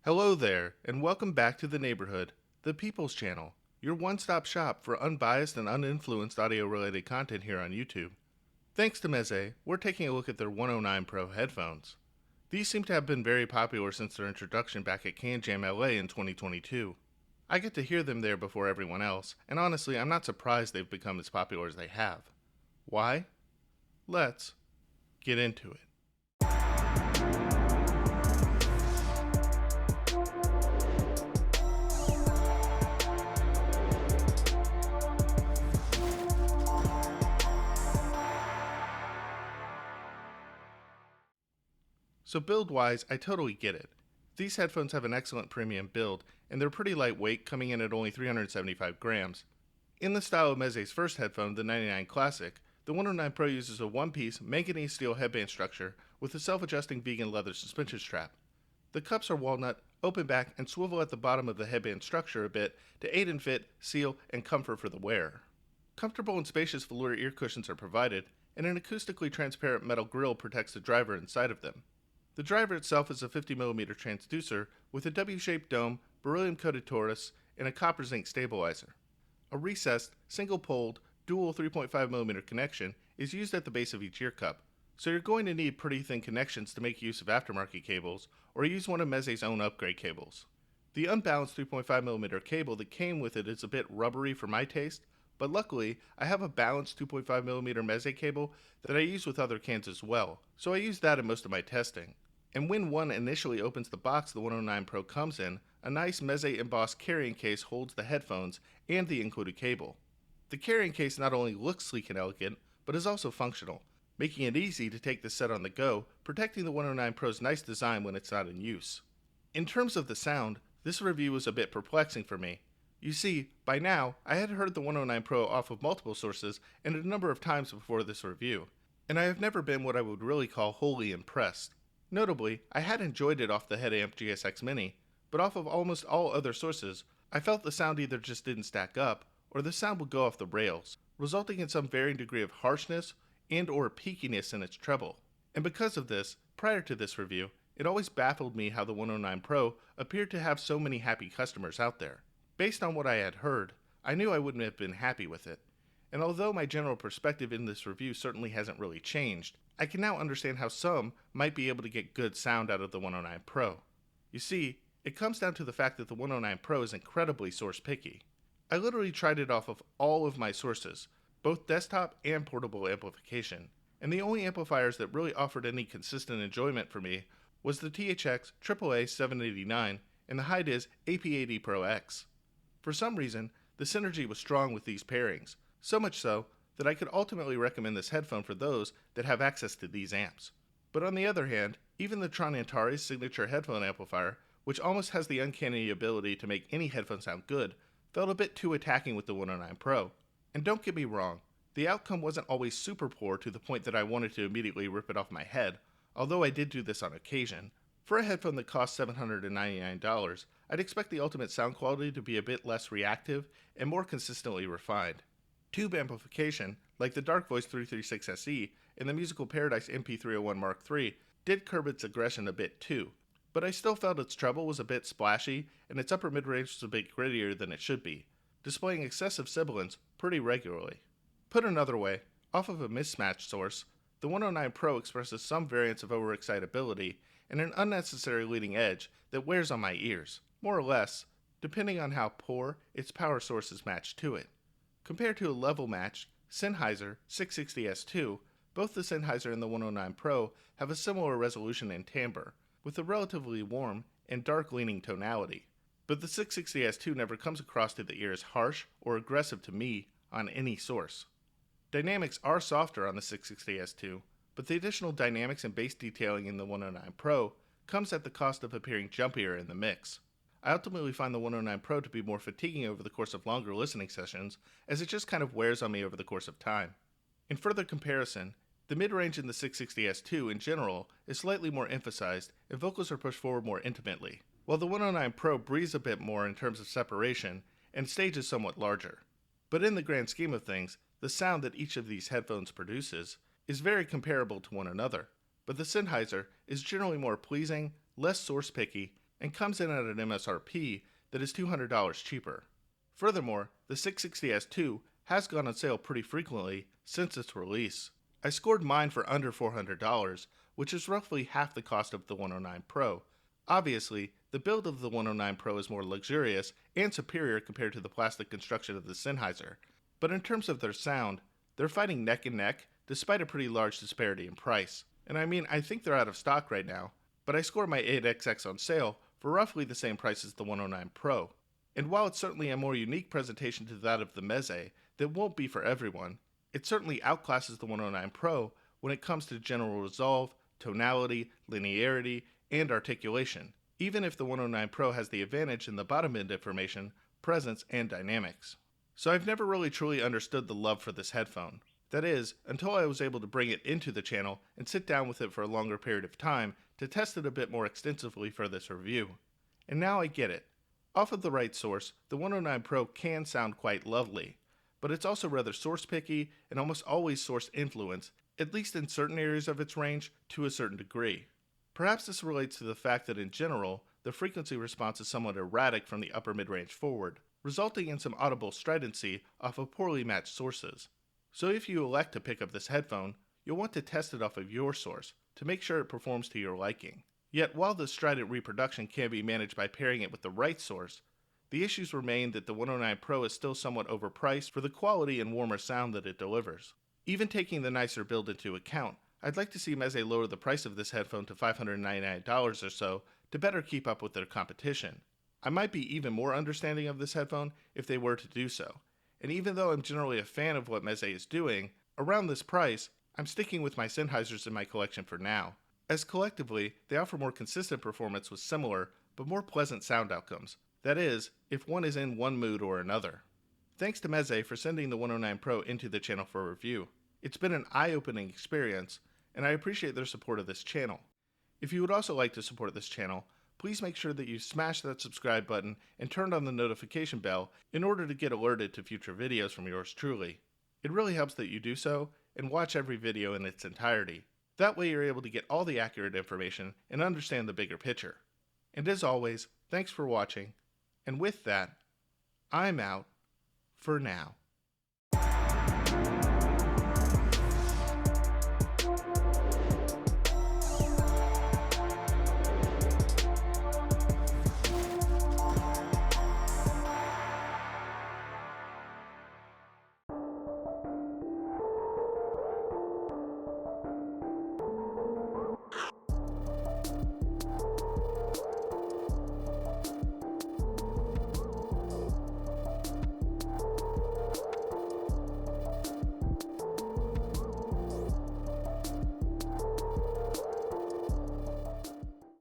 Hello there, and welcome back to the neighborhood, the People's Channel, your one-stop shop for unbiased and uninfluenced audio-related content here on YouTube. Thanks to Meze, we're taking a look at their 109 Pro headphones. These seem to have been very popular since their introduction back at CanJam LA in 2022. I get to hear them there before everyone else, and honestly, I'm not surprised they've become as popular as they have. Why? Let's get into it. So build-wise, I totally get it. These headphones have an excellent premium build, and they're pretty lightweight, coming in at only 375 grams. In the style of Meze's first headphone, the 99 Classic, the 109 Pro uses a one-piece manganese steel headband structure with a self-adjusting vegan leather suspension strap. The cups are walnut, open back, and swivel at the bottom of the headband structure a bit to aid in fit, seal, and comfort for the wearer. Comfortable and spacious velour ear cushions are provided, and an acoustically transparent metal grille protects the driver inside of them. The driver itself is a 50mm transducer with a W-shaped dome, beryllium-coated torus, and a copper zinc stabilizer. A recessed, single-poled, dual 3.5mm connection is used at the base of each ear cup, so you're going to need pretty thin connections to make use of aftermarket cables, or use one of Meze's own upgrade cables. The unbalanced 3.5mm cable that came with it is a bit rubbery for my taste, but luckily I have a balanced 2.5mm Meze cable that I use with other cans as well, so I use that in most of my testing. And when one initially opens the box the 109 Pro comes in, a nice Meze embossed carrying case holds the headphones and the included cable. The carrying case not only looks sleek and elegant, but is also functional, making it easy to take the set on the go, protecting the 109 Pro's nice design when it's not in use. In terms of the sound, this review was a bit perplexing for me. You see, by now, I had heard the 109 Pro off of multiple sources and a number of times before this review, and I have never been what I would really call wholly impressed. Notably, I had enjoyed it off the Headamp GSX Mini, but off of almost all other sources, I felt the sound either just didn't stack up, or the sound would go off the rails, resulting in some varying degree of harshness and or peakiness in its treble. And because of this, prior to this review, it always baffled me how the 109 Pro appeared to have so many happy customers out there. Based on what I had heard, I knew I wouldn't have been happy with it. And although my general perspective in this review certainly hasn't really changed, I can now understand how some might be able to get good sound out of the 109 Pro. You see, it comes down to the fact that the 109 Pro is incredibly source picky. I literally tried it off of all of my sources, both desktop and portable amplification, and the only amplifiers that really offered any consistent enjoyment for me was the THX AAA 789 and the Hi-Vis AP80 Pro X. For some reason, the synergy was strong with these pairings, so much so that I could ultimately recommend this headphone for those that have access to these amps. But on the other hand, even the Tron Antares signature headphone amplifier, which almost has the uncanny ability to make any headphone sound good, felt a bit too attacking with the 109 Pro. And don't get me wrong, the outcome wasn't always super poor to the point that I wanted to immediately rip it off my head, although I did do this on occasion. For a headphone that costs $799, I'd expect the ultimate sound quality to be a bit less reactive and more consistently refined. Tube amplification, like the Dark Voice 336 SE and the Musical Paradise MP301 Mark III, did curb its aggression a bit too, but I still felt its treble was a bit splashy and its upper mid-range was a bit grittier than it should be, displaying excessive sibilance pretty regularly. Put another way, off of a mismatched source, the 109 Pro expresses some variants of overexcitability and an unnecessary leading edge that wears on my ears, more or less, depending on how poor its power source is matched to it. Compared to a level-matched Sennheiser 660S2, both the Sennheiser and the 109 Pro have a similar resolution and timbre, with a relatively warm and dark-leaning tonality. But the 660S2 never comes across to the ear as harsh or aggressive to me on any source. Dynamics are softer on the 660S2, but the additional dynamics and bass detailing in the 109 Pro comes at the cost of appearing jumpier in the mix. I ultimately find the 109 Pro to be more fatiguing over the course of longer listening sessions, as it just kind of wears on me over the course of time. In further comparison, the mid-range in the 660S2 in general is slightly more emphasized and vocals are pushed forward more intimately, while the 109 Pro breathes a bit more in terms of separation and stage is somewhat larger. But in the grand scheme of things, the sound that each of these headphones produces is very comparable to one another, but the Sennheiser is generally more pleasing, less source picky, and comes in at an MSRP that is $200 cheaper. Furthermore, the 660S2 has gone on sale pretty frequently since its release. I scored mine for under $400, which is roughly half the cost of the 109 Pro. Obviously, the build of the 109 Pro is more luxurious and superior compared to the plastic construction of the Sennheiser, but in terms of their sound, they're fighting neck and neck despite a pretty large disparity in price. And I think they're out of stock right now, but I scored my 8XX on sale for roughly the same price as the 109 Pro. And while it's certainly a more unique presentation to that of the Meze that won't be for everyone, it certainly outclasses the 109 Pro when it comes to general resolve, tonality, linearity, and articulation, even if the 109 Pro has the advantage in the bottom end information, presence, and dynamics. So I've never really truly understood the love for this headphone. That is, until I was able to bring it into the channel and sit down with it for a longer period of time to test it a bit more extensively for this review. And now I get it. Off of the right source, the 109 Pro can sound quite lovely, but it's also rather source picky and almost always source influenced, at least in certain areas of its range, to a certain degree. Perhaps this relates to the fact that in general, the frequency response is somewhat erratic from the upper mid-range forward, resulting in some audible stridency off of poorly matched sources. So if you elect to pick up this headphone, you'll want to test it off of your source to make sure it performs to your liking. Yet while the strident reproduction can be managed by pairing it with the right source, the issues remain that the 109 Pro is still somewhat overpriced for the quality and warmer sound that it delivers. Even taking the nicer build into account, I'd like to see Meze lower the price of this headphone to $599 or so to better keep up with their competition. I might be even more understanding of this headphone if they were to do so. And even though I'm generally a fan of what Meze is doing, around this price, I'm sticking with my Sennheisers in my collection for now, as collectively, they offer more consistent performance with similar, but more pleasant sound outcomes. That is, if one is in one mood or another. Thanks to Meze for sending the 109 Pro into the channel for review. It's been an eye-opening experience, and I appreciate their support of this channel. If you would also like to support this channel, please make sure that you smash that subscribe button and turn on the notification bell in order to get alerted to future videos from yours truly. It really helps that you do so and watch every video in its entirety. That way you're able to get all the accurate information and understand the bigger picture. And as always, thanks for watching, and with that, I'm out for now.